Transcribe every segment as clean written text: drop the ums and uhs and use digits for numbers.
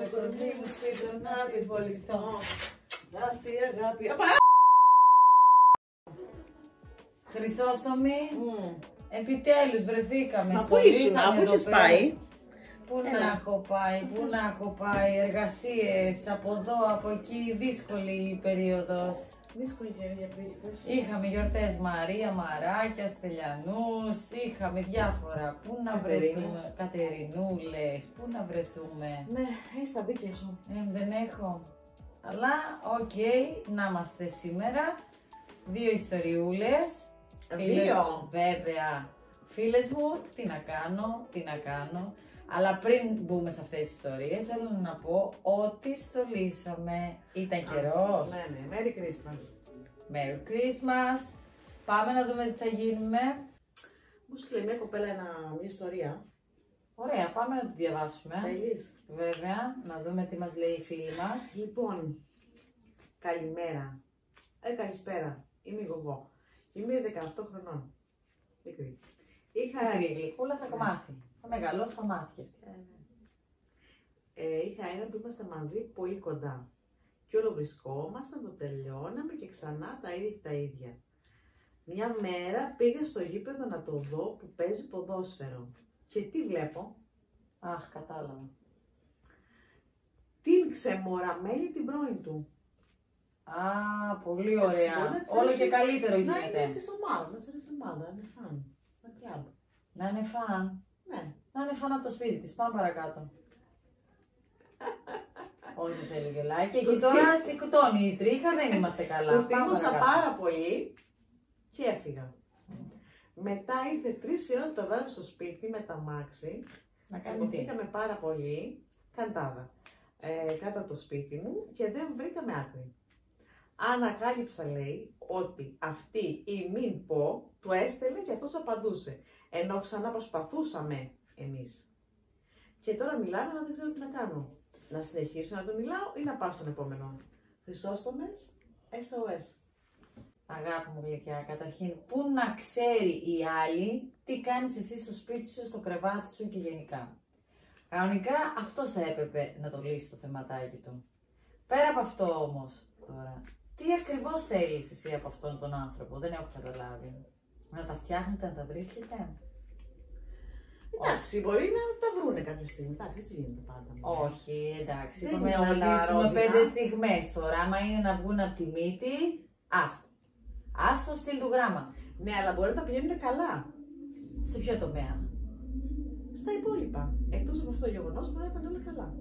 Το κορμί μου στην να επιβοληθώ. Αυτή η αγάπη. Χρυσόστομη, επιτέλους βρεθήκαμε. Μα πού ήσουν, πού είχες πάει? Πού να έχω πάει, πού να έχω πάει, εργασίες, από εδώ, από εκεί, δύσκολη περίοδος. Δύσκολη για πρίληπτες. Είχαμε γιορτές Μαρία, Μαράκια, Στελιανούς, είχαμε διάφορα. Πού να βρεθούμε, Κατερινούλες, πού να βρεθούμε. Ναι, έχεις τα δίκαια σου. Δεν έχω. Αλλά, οκ, να είμαστε σήμερα. 2 ιστοριούλες. 2. Βέβαια. Φίλες μου, τι να κάνω. Αλλά πριν μπούμε σε αυτές τις ιστορίες, θέλω να πω ότι στολίσαμε. Ήταν καιρός. Ναι, Merry Christmas. Merry Christmas. Πάμε να δούμε τι θα γίνουμε. Μου στείλε μια κοπέλα μια ιστορία. Ωραία, πάμε να τη διαβάσουμε. Θέλεις? Βέβαια, να δούμε τι μας λέει η φίλη μας. Λοιπόν, καλημέρα. Καλησπέρα. Είμαι η Γογό. Είμαι 18 χρονών. Μικρή. Μικρή γλυκούλα θα μάθει. Θα μεγαλώσει, θα μάθει και αυτή. Είχα ένα που είμαστε μαζί πολύ κοντά. Και όλο βρισκόμασταν, το τελειώναμε και ξανά τα ίδια. Μια μέρα πήγα στο γήπεδο να το δω που παίζει ποδόσφαιρο. Και τι βλέπω? Αχ, κατάλαβα. Την ξεμοραμένη την πρώην του. Α, πολύ ωραία. Όλο και καλύτερο γίνεται. Να είναι της ομάδας, να της ομάδα, να είναι φαν. Να είναι φαν. Ναι. Να είναι φαν από το σπίτι της. Πάμε παρακάτω. Όχι, θέλει γελάκι. Εκεί τώρα τσικωτώνει η τρίχα, δεν είμαστε καλά. Το θύμωσα πάρα πολύ και έφυγα. Μετά ήρθε 3 η ώρα το βράδυ στο σπίτι με τα μάξι. Τσακωθήκαμε πάρα πολύ. Καντάδα. Κάτω από το σπίτι μου και δεν βρήκαμε άκρη. Ανακάλυψα, λέει, ότι αυτή η μην πω του έστελνε και αυτός απαντούσε. Ενώ ξανά προσπαθούσαμε εμείς. Και τώρα μιλάμε, αλλά δεν ξέρω τι να κάνω. Να συνεχίσω να το μιλάω ή να πάω στον επόμενο? Χρυσόστομες, SOS. Αγάπη μου γλυκιά, καταρχήν, πού να ξέρει η άλλη τι κάνεις εσύ στο σπίτι σου, στο κρεβάτι σου και γενικά. Κανονικά αυτός θα έπρεπε να το λύσει το θεματάκι του. Πέρα από αυτό όμως, τώρα, τι ακριβώς θέλεις εσύ από αυτόν τον άνθρωπο, δεν έχω καταλάβει. Να τα φτιάχνετε, να τα βρίσκετε? Εντάξει, μπορεί να τα βρούνε κάποια στιγμή. Εντάξει, έτσι γίνεται πάντα. Όχι, εντάξει. Είπαμε να ζήσουμε 5 στιγμές τώρα. Άμα είναι να βγουν από τη μύτη, άστο. Άστο, στείλ του γράμμα. Ναι, αλλά μπορεί να τα πηγαίνουν καλά. Σε ποιο τομέα? Στα υπόλοιπα. Εκτός από αυτό το γεγονός μπορεί να ήταν όλα καλά.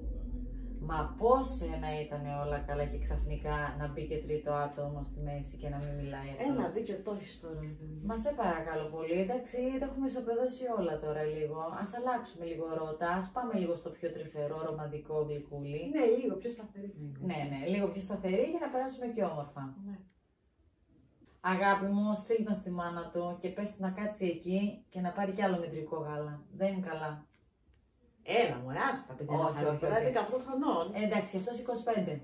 Μα πώς να ήταν όλα καλά και ξαφνικά να μπει και τρίτο άτομο στη μέση και να μην μιλάει αυτό? Ένα δίκιο το έχεις τώρα. Μα σε παρακαλώ πολύ, εντάξει, τα έχουμε ισοπεδώσει όλα τώρα λίγο. Ας αλλάξουμε λίγο ρότα, ας πάμε λίγο στο πιο τρυφερό, ρομαντικό γλυκούλι. Ναι, λίγο πιο σταθερή. Ναι, λίγο πιο σταθερή για να περάσουμε και όμορφα. Ναι. Αγάπη μου, στείλ τον στη μάνα του και πες του να κάτσει εκεί και να πάρει κι άλλο μετρικό γάλα. Δεν είναι καλά. Έλα, μωράς τα παιδιά. Όχι. 18 χρονών. Εντάξει, και αυτός 25.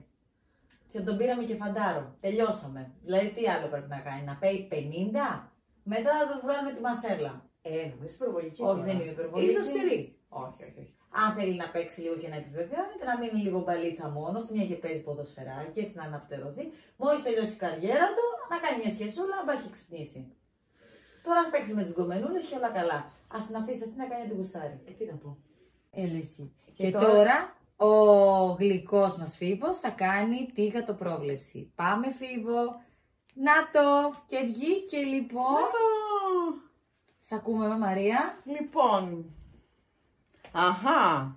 Και τον πήραμε και φαντάρο. Τελειώσαμε. Δηλαδή, τι άλλο πρέπει να κάνει, να πέει 50, μετά να το βγάλουμε τη μασέλα. Είσαι υπερβολική. Όχι, δεν είναι υπερβολική. Είσαι αυστηρή. Όχι. Αν θέλει να παίξει λίγο και να επιβεβαιώνεται, να μείνει λίγο μπαλίτσα μόνος του, μια και παίζει ποδοσφαιράκι, έτσι να αναπτερωθεί. Μόλις τελειώσει η καριέρα του, να κάνει μια σχεσούλα, να πας και ξυπνήσει. Τώρα ας παίξει με τις γκομενούλες και όλα καλά. Ας την αφήσει αυτή να κάνει την γουστάρι. Τι να πω. Ελύση. Και τώρα ο γλυκός μας Φίβος θα κάνει τη γατοπρόβλεψη. Πάμε Φίβο. Να το. Και βγήκε λοιπόν. Σ' ακούμε Μαρία. Λοιπόν. Αχα.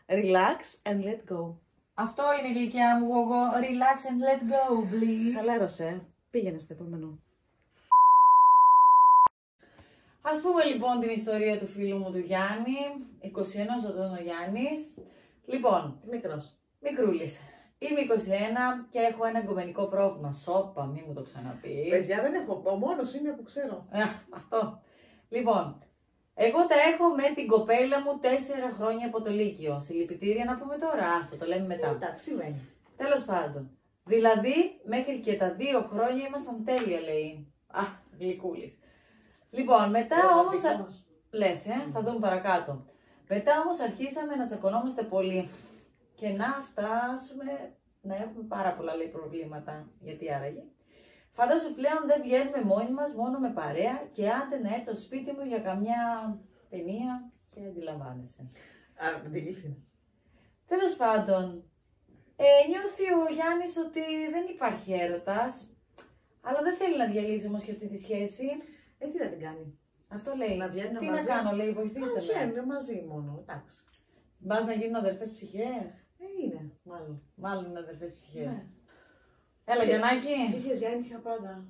Relax and let go. Αυτό είναι γλυκιά μου εγώ. Relax and let go, please. Χαλάρωσε. Πήγαινε στο επόμενο. Ας πούμε λοιπόν την ιστορία του φίλου μου του Γιάννη, 21 ετών ο Γιάννης. Λοιπόν, μικρούλης. Είμαι 21 και έχω ένα εγκομενικό πρόβλημα. Σόπα, μη μου το ξαναπείς. Παιδιά δεν έχω, ο μόνος είναι που ξέρω. Αυτό. Λοιπόν, εγώ τα έχω με την κοπέλα μου 4 χρόνια από το Λύκειο. Συλληπιτήρια να πούμε τώρα, άστο, το λέμε μετά. Εντάξει, σημαίνει. Τέλος πάντων. Δηλαδή, μέχρι και τα 2 χρόνια ήμασταν τέλεια, λέει. Γλυκούλης. Λοιπόν, μετά όμως. Λες, θα δούμε παρακάτω. Μετά όμως αρχίσαμε να τσακωνόμαστε πολύ. και να φτάσουμε να έχουμε πάρα πολλά λέει προβλήματα. Γιατί άραγε. Φαντάσου πλέον δεν βγαίνουμε μόνοι μας, μόνο με παρέα και άντε να έρθω στο σπίτι μου για καμιά ταινία και αντιλαμβάνεσαι. Αντιλήφθη. Τέλος πάντων, νιώθει ο Γιάννης ότι δεν υπάρχει έρωτας, αλλά δεν θέλει να διαλύσει όμως και αυτή τη σχέση. Τι να την κάνει. Αυτό λέει. Να βγαίνουν τι μαζί. να κάνω, λέει, βοηθήστε με. Να βγαίνουν μαζί μόνο, εντάξει. Μπας να γίνουν αδερφές ψυχές. Είναι, μάλλον. Μάλλον είναι αδερφές ψυχές. Ναι. Έλα, Γιαννάκη. Τι είχες Γιάννη, είχα πάντα.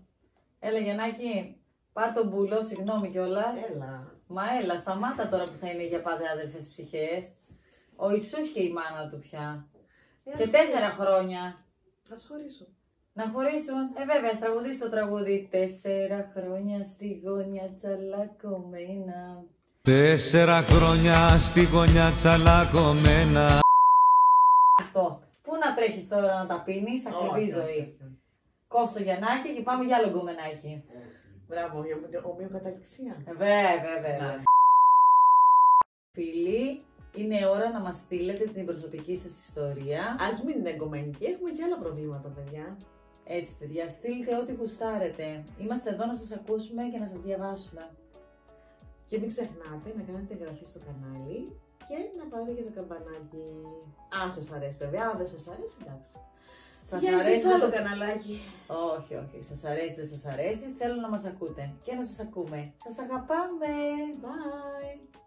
Έλα, Γιαννάκη. Πάρ' τον μπουλό, συγγνώμη κιόλας. Έλα. Μα έλα, σταμάτα τώρα που θα είναι για πάντα αδερφές ψυχές. Ο Ιησούς και η μάνα του πια. Και 4 χρόνια. Ας χωρίσω. Να χωρίσουν. Βέβαια, ας τραγουδήσει το τραγούδι. 4 χρόνια στη γωνιά τσαλακωμένα. 4 χρόνια στη γωνιά τσαλακωμένα. Αυτό. Πού να τρέχεις τώρα να τα πίνεις, ακριβή ζωή. Κόψε το Γιαννάκι και πάμε για άλλο γκομενάκι. Μπράβο, ομοιοκαταληξία. Βέβαια. Φίλοι, είναι ώρα να μας στείλετε την προσωπική σας ιστορία. Ας μην είναι εγκομενική, έχουμε και άλλα προβλήματα, παιδιά. Έτσι, παιδιά, στείλτε ό,τι γουστάρετε. Είμαστε εδώ να σας ακούσουμε και να σας διαβάσουμε. Και μην ξεχνάτε να κάνετε εγγραφή στο κανάλι και να πάτε για το καμπανάκι. Αν σας αρέσει, βέβαια. Αν δεν σας αρέσει, εντάξει. Σας για αρέσει άλλο καναλάκι. Όχι. Σας αρέσει, δεν σας αρέσει. Θέλω να μας ακούτε και να σας ακούμε. Σας αγαπάμε. Bye.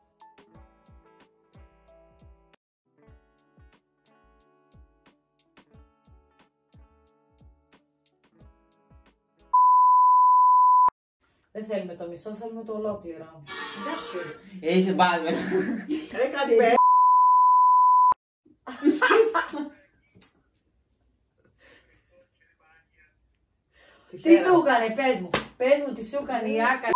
Δεν θέλουμε το μισό, θέλουμε το ολόκληρο. Εντάξει. Είσαι μπάζα. Ρε κάτι πέρα. Τι σου έκανε, πες μου, τι σου έκανε η Άκα.